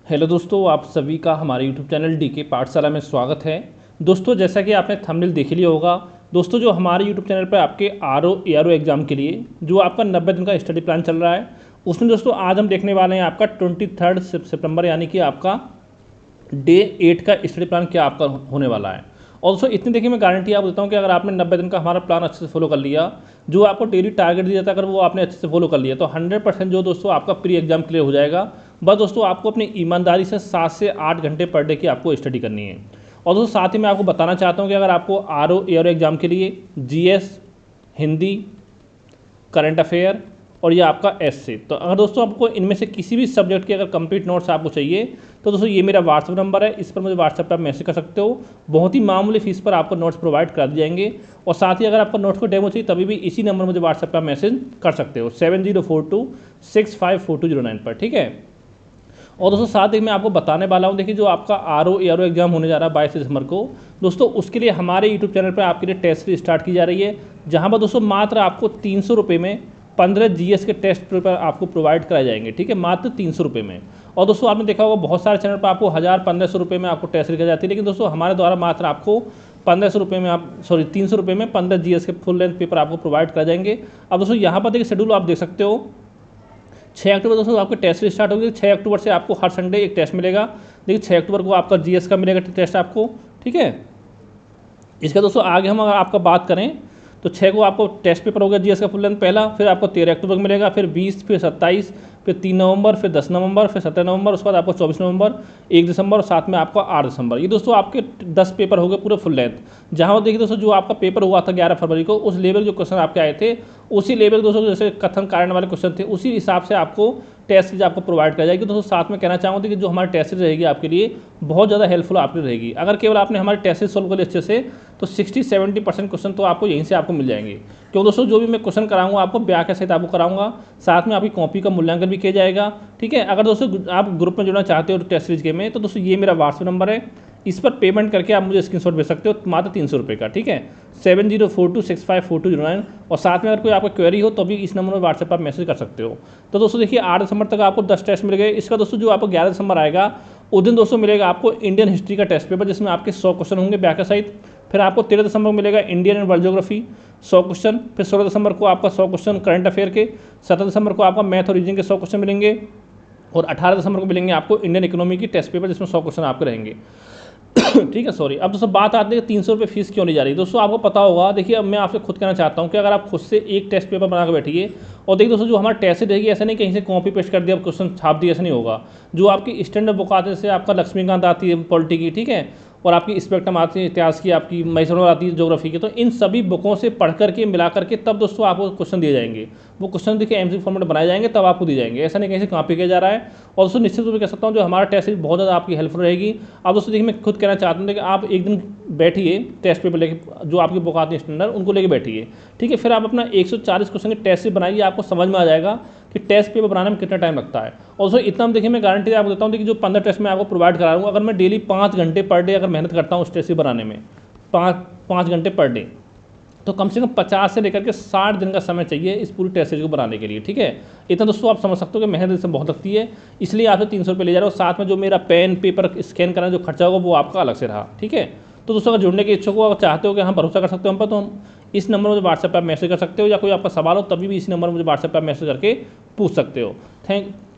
Hello दोस्तों, आप सभी का हमारे यूट्यूब चैनल डीके पाठशाला में स्वागत है। दोस्तों, जैसा कि आपने थंबनेल देख लिया होगा, दोस्तों जो हमारे यूट्यूब चैनल पर आपके आरओ एग्ज़ाम के लिए जो आपका 90 दिन का स्टडी प्लान चल रहा है, उसमें दोस्तों आज हम देखने वाले हैं आपका 23 सितंबर यानी कि आपका डे 8 का स्टडी प्लान क्या आपका होने वाला है। ऑल्सो इतनी देखिए मैं गारंटी आपको देता हूँ कि अगर आपने 90 दिन का हमारा प्लान अच्छे से फॉलो कर लिया, जो आपको डेली टारगेट दिया जाता है, अगर वो आपने अच्छे से फॉलो कर लिया तो 100% जो दोस्तों आपका प्री एग्जाम क्लियर हो जाएगा। बस दोस्तों आपको अपनी ईमानदारी से 7 से 8 घंटे पर डे की आपको स्टडी करनी है। और दोस्तों साथ ही मैं आपको बताना चाहता हूँ कि अगर आपको आरओ एग्जाम के लिए जीएस, हिंदी, करंट अफेयर और ये आपका एसए, तो अगर दोस्तों आपको इनमें से किसी भी सब्जेक्ट के अगर कंप्लीट नोट्स आपको चाहिए तो दोस्तों ये मेरा व्हाट्सअप नंबर है, इस पर मुझे व्हाट्सएप पर आप मैसेज कर सकते हो। बहुत ही मामूली फीस पर आपको नोट्स प्रोवाइड कर दिए जाएंगे। और साथ ही अगर आपको नोट्स को डेमो चाहिए तभी भी इसी नंबर मुझे व्हाट्सएप पर मैसेज कर सकते हो 7042654209 पर, ठीक है। और दोस्तों साथ ही मैं आपको बताने वाला हूँ, देखिए जो आपका आरओ एग्जाम होने जा रहा है 22 दिसंबर को, दोस्तों उसके लिए हमारे यूट्यूब चैनल पर आपके लिए टेस्ट सीरीज स्टार्ट की जा रही है, जहाँ पर दोस्तों मात्र आपको 300 रुपये में 15 जीएस के टेस्ट पेपर आपको प्रोवाइड कराए जाएंगे, ठीक है, मात्र 300 रुपये में। और दोस्तों आपने देखा होगा बहुत सारे चैनल पर आपको 1000-1500 रुपये में आपको टेस्ट लिखा जाती है, लेकिन दोस्तों हमारे द्वारा मात्र आपको 1500 रुपये में 300 रुपये में 15 जीएस के फुल लेंथ पेपर आपको प्रोवाइड कराए जाएंगे। अब दोस्तों यहाँ पर देखिए शेड्यूल आप देख सकते हो, 6 अक्टूबर दोस्तों आपके टेस्ट स्टार्ट होगी। 6 अक्टूबर से आपको हर संडे एक टेस्ट मिलेगा। देखिए 6 अक्टूबर को आपका जीएस का मिलेगा टेस्ट आपको, ठीक है। इसका दोस्तों आगे हम अगर आपका बात करें तो 6 को आपको टेस्ट पेपर होगा जीएस का फुल लेंथ पहला, फिर आपको 13 अक्टूबर को मिलेगा, फिर 20, फिर 27, फिर 3 नवंबर, फिर 10 नवंबर, फिर 17 नवंबर, उसके बाद आपको 24 नवंबर, 1 दिसंबर और साथ में आपको 8 दिसंबर। ये दोस्तों आपके 10 पेपर हो गए पूरे फुल लेंथ। जहाँ देखिए दोस्तों जो आपका पेपर हुआ था 11 फरवरी को, उस लेवल जो क्वेश्चन आपके आए थे उसी लेवल दोस्तों जैसे कथन कारण वाले क्वेश्चन थे उसी हिसाब से आपको टेस्ट सीरीज आपको प्रोवाइड कर जाएगी। दोस्तों साथ में कहना चाहूँगा कि जो हमारी टेस्ट सीरीज रहेगी आपके लिए बहुत ज़्यादा हेल्पफुल आपके लिए रहेगी। अगर केवल आपने हमारे टेस्ट सीरीज सोल्व कर लिया अच्छे से तो 60-70% क्वेश्चन तो आपको यहीं से आपको मिल जाएंगे। क्यों दोस्तों जो भी मैं क्वेश्चन कराऊंगा आपको व्याख्या सहित आपको कराऊंगा, साथ में आपकी कॉपी का मूल्यांकन भी किया जाएगा, ठीक है। अगर दोस्तों आप ग्रुप में जुड़ना चाहते हो टेस्ट सीरीज के में तो दोस्तों ये मेरा व्हाट्सएप नंबर है, इस पर पेमेंट करके आप मुझे स्क्रीनशॉट भेज सकते हो मात्र 300 रुपये का, ठीक है, 7042654209। और साथ में अगर कोई आपका क्वेरी हो तो भी इस नंबर पर व्हाट्सएप पर आप मैसेज कर सकते हो। तो दोस्तों देखिए 8 दिसंबर तक आपको 10 टेस्ट मिल गए। इसका दोस्तों जो आपको 11 दिसंबर आएगा उस दिन दोस्तों मिलेगा आपको इंडियन हिस्ट्री का टेस्ट पेपर, जिसमें आपके 100 क्वेश्चन होंगे व्याख्या सहित। फिर आपको 13 दिसंबर को मिलेगा Indian and world geography 100 question. फिर 16 दिसंबर को आपका 100 क्वेश्चन करंट अफेयर के। 17 दिसंबर को आपका मैथ और रीजनिंग के 100 क्वेश्चन मिलेंगे। और 18 दिसंबर को मिलेंगे आपको इंडियन इकोनॉमी की टेस्ट पेपर, जिसमें 100 क्वेश्चन आपके रहेंगे। ठीक है, सॉरी। अब दोस्तों बात आती है 300 रुपये फीस क्यों नहीं जा रही। दोस्तों आपको पता होगा, देखिए अब मैं आपसे खुद कहना चाहता हूँ कि अगर आप खुद से एक टेस्ट पेपर बना कर बैठिए और देखिए दोस्तों जो हमारा टेस्ट रहेगी, ऐसा नहीं कहीं से कॉपी पेस्ट कर दिया क्वेश्चन छाप दिया, ऐसा नहीं होगा। जो आपकी स्टैंडर्ड बुक आते हैं, जैसे आपका लक्ष्मीकांत आती है पॉलिटी की, ठीक है, और आपकी स्पेक्ट्रम आती है इतिहास की, आपकी मैथमेटिक्स आती है ज्योग्राफी की, तो इन सभी बुकों से पढ़ करके मिला करके तब दोस्तों आपको क्वेश्चन दिए जाएंगे। वो क्वेश्चन देखिए एमसीक्यू फॉर्मेट बनाए जाएंगे तब आपको दिए जाएंगे, ऐसा नहीं कहीं से कॉपी किया जा रहा है। और दोस्तों निश्चित रूप से कह सकता हूँ जो हमारा टेस्ट सीरीज बहुत ज़्यादा आपकी हेल्पफुल रहेगी। अब दोस्तों देखिए मैं खुद कहना चाहता हूँ कि आप एक दिन बैठिए टेस्ट पेपर लेके, जो आपकी बुक आती है स्टैंडर्ड उनको लेके बैठिए, ठीक है। फिर आप अपना 140 क्वेश्चन की टेस्ट सीरीज बनाइए, आपको समझ में आ जाएगा कि टेस्ट पेपर बनाने में कितना टाइम लगता है। और दोस्तों इतना देखिए मैं गारंटी आपको देता हूँ, देखिए जो 15 टेस्ट मैं आपको प्रोवाइड करा रहा हूँ, अगर मैं डेली 5 घंटे पर डे अगर मेहनत करता हूँ उस टेस्ट बनाने में 5 घंटे पर डे, तो कम से कम 50 से लेकर के 60 दिन का समय चाहिए इस पूरी टेस्ट सीरीज को बनाने के लिए, ठीक है। इतना दोस्तों आप समझ सकते हो कि मेहनत इसमें बहुत लगती है, इसलिए आपसे 300 रुपये ले जा रहा हूँ। साथ में जो मेरा पेन पेपर स्कैन करना जो खर्चा होगा वो आपका अलग से रहा, ठीक है। तो दोस्तों अगर जुड़ने के इच्छुक हो, अगर चाहते हो कि हम भरोसा कर सकते हो हम पर, तो हम इस नंबर मुझे व्हाट्सएप पर मैसेज कर सकते हो, या कोई आपका सवाल हो तभी भी इस नंबर मुझे व्हाट्सएप पर मैसेज करके पूछ सकते हो।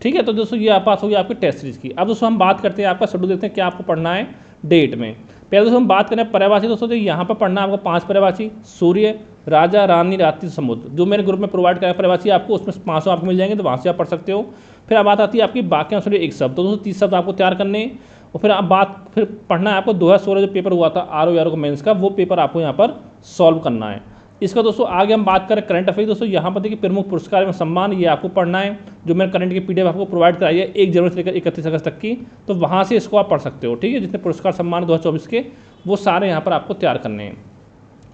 ठीक है। तो दोस्तों ये पास होगी आपकी टेस्ट सीरीज की। अब दोस्तों हम बात करते हैं आपका शेड्यूल, देखते हैं क्या आपको पढ़ना है डेट में। पहले दोस्तों हम बात करें पर्यायवाची। दोस्तों देखिए यहाँ पर पढ़ना है आपको 5 पर्यायवाची: सूर्य, राजा, रानी, रात्रि, समुद्र। जो मेरे ग्रुप में प्रोवाइड करा पर्यायवाची आपको, उसमें 500 आपको मिल जाएंगे, तो वहाँ से आप पढ़ सकते हो। फिर अब बात आती है आपकी वाक्यांश एक शब्द, तो दोस्तों 30 शब्द आपको तैयार करने हैं। और फिर पढ़ना है आपको 2016 जो पेपर हुआ था आरओ को मेंस का, वो पेपर आपको यहाँ पर सॉल्व करना है। इसका दोस्तों आगे हम बात करें करंट अफेयर। दोस्तों यहाँ पर देखिए प्रमुख पुरस्कार एवं सम्मान, ये आपको पढ़ना है, जो मैंने करंट की पीडीएफ आपको प्रोवाइड कराई है 1 जनवरी से लेकर 31 अगस्त तक की, तो वहाँ से इसको आप पढ़ सकते हो, ठीक है। जितने पुरस्कार सम्मान 2024 के वो सारे यहाँ पर आपको तैयार करने हैं।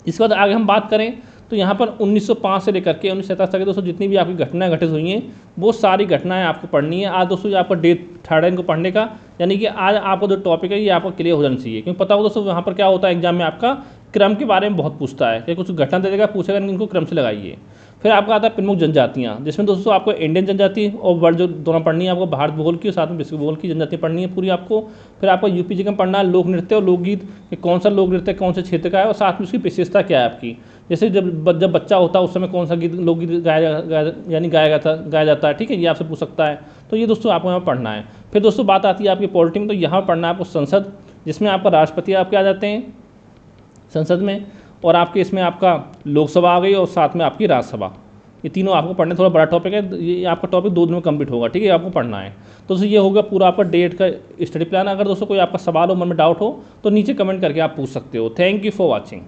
इसके बाद आगे हम बात करें तो यहाँ पर 1905 से लेकर के 1987 तक दोस्तों जितनी भी आपकी घटनाएं घटित हुई हैं वो सारी घटनाएं आपको पढ़नी है। आज दोस्तों ये आपका डे 3 इनको पढ़ने का, यानी कि आज आपको जो टॉपिक है ये आपको क्लियर हो जाना चाहिए। क्योंकि पता हो दोस्तों यहाँ पर क्या होता है एग्जाम में, आपका क्रम के बारे में बहुत पूछता है कि कुछ घटना दे देगा, पूछेगा इनको क्रम से लगाइए। फिर आपका आता है प्रमुख जनजातियाँ, जिसमें दोस्तों आपको इंडियन जनजाति और वर्ल्ड जो दोनों पढ़नी है आपको, भारत भूगोल की और साथ में विश्व भूगोल की जनजाति पढ़नी है पूरी आपको। फिर आपको यूपी जी का पढ़ना है लोक नृत्य और लोकगीत, कि कौन सा लोक नृत्य कौन से क्षेत्र का है और साथ में उसकी विशेषता क्या है आपकी। जैसे जब बच्चा होता है उस समय कौन सा गीत लोकगीत यानी गाया जाता है, ठीक है, ये आपसे पूछ सकता है। तो ये दोस्तों आपको यहाँ पढ़ना है। फिर दोस्तों बात आती है आपकी पॉलिटी में, तो यहाँ पढ़ना है आपको संसद, जिसमें आपका राष्ट्रपति आपके आ जाते हैं संसद में, और आपके इसमें आपका लोकसभा आ गई और साथ में आपकी राज्यसभा। ये तीनों आपको पढ़ने, थोड़ा बड़ा टॉपिक है, ये आपका टॉपिक 2 दिन में कंप्लीट होगा, ठीक है, आपको पढ़ना है। तो दोस्तों ये होगा पूरा आपका डेट का स्टडी प्लान। अगर दोस्तों कोई आपका सवाल हो, मन में डाउट हो, तो नीचे कमेंट करके आप पूछ सकते हो। Thank you for watching.